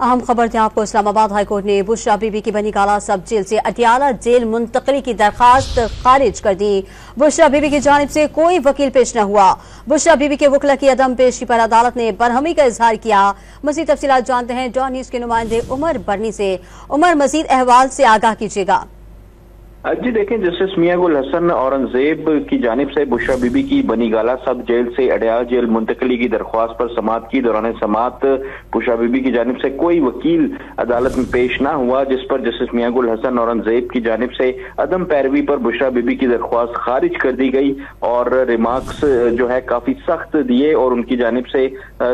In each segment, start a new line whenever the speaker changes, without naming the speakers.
अहम खबर थी आपको। इस्लामाबाद हाईकोर्ट ने बुशरा बीबी की बनी गाला सब जेल से अटियाला जेल मुंतकली की दरखास्त खारिज कर दी। बुशरा बीबी की जानिब से कोई वकील पेश न हुआ। बुशरा बीबी के वकला की अदम पेशी पर अदालत ने बरहमी का इजहार किया। मजीद तफसीलात जानते हैं डॉन न्यूज के नुमाइंदे उमर बरनी से। उमर, मजीद अहवाल से आगाह कीजिएगा।
जी देखें, जस्टिस मियां गुल हसन औरंगजेब की जानिब से बुशरा बीबी की बनी गाला सब जेल से अडयाला जेल मुंतकली की दरख्वास्त पर समाअत की। दौरान समाअत बुशरा बीबी की जानिब से कोई वकील अदालत में पेश ना हुआ, जिस पर जस्टिस मियां गुल हसन औरंगजेब की जानिब से अदम पैरवी पर बुशरा बीबी की दरख्वास्त खारिज कर दी गई और रिमार्क्स जो है काफी सख्त दिए और उनकी जानिब से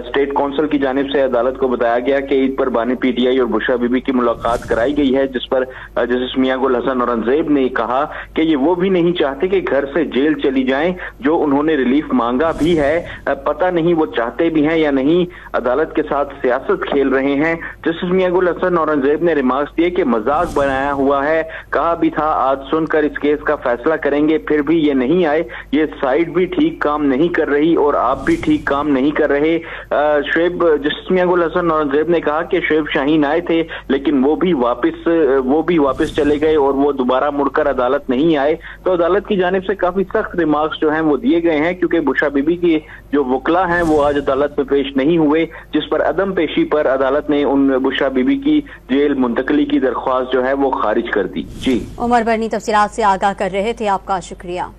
स्टेट काउंसिल की जानिब से अदालत को बताया गया कि ईद पर बानी पीटीआई और बुशरा बीबी की मुलाकात कराई गई है, जिस पर जस्टिस मियां गुल हसन औरंगजेब ने कहा कि ये वो भी नहीं चाहते कि घर से जेल चली जाएं, जो उन्होंने रिलीफ मांगा भी है, पता नहीं वो चाहते भी हैं या नहीं, अदालत के साथ सियासत खेल रहे हैं। जस्टिस मियां गुल हसन औरंगजेब ने रिमार्क्स दिए कि मजाक बनाया हुआ है, कहा भी था आज सुनकर इस केस का फैसला करेंगे, फिर भी ये नहीं आए, ये साइड भी ठीक काम नहीं कर रही और आप भी ठीक काम नहीं कर रहे। जस्टिस मियां गुल हसन औरंगजेब ने कहा कि शुएब शाहीन आए थे लेकिन वो भी वापस चले गए और वो दोबारा मुड़कर अदालत नहीं आए। तो अदालत की जानिब से काफी सख्त रिमार्क्स जो हैं वो दिए गए हैं, क्योंकि बुशरा बीबी की जो वकला हैं वो आज अदालत में पेश नहीं हुए, जिस पर अदम पेशी पर अदालत ने उन बुशरा बीबी की जेल मुंतकली की दरख्वास्त जो है वो खारिज कर दी। जी
उमर बरनी तफसीलात से आगाह कर रहे थे, आपका शुक्रिया।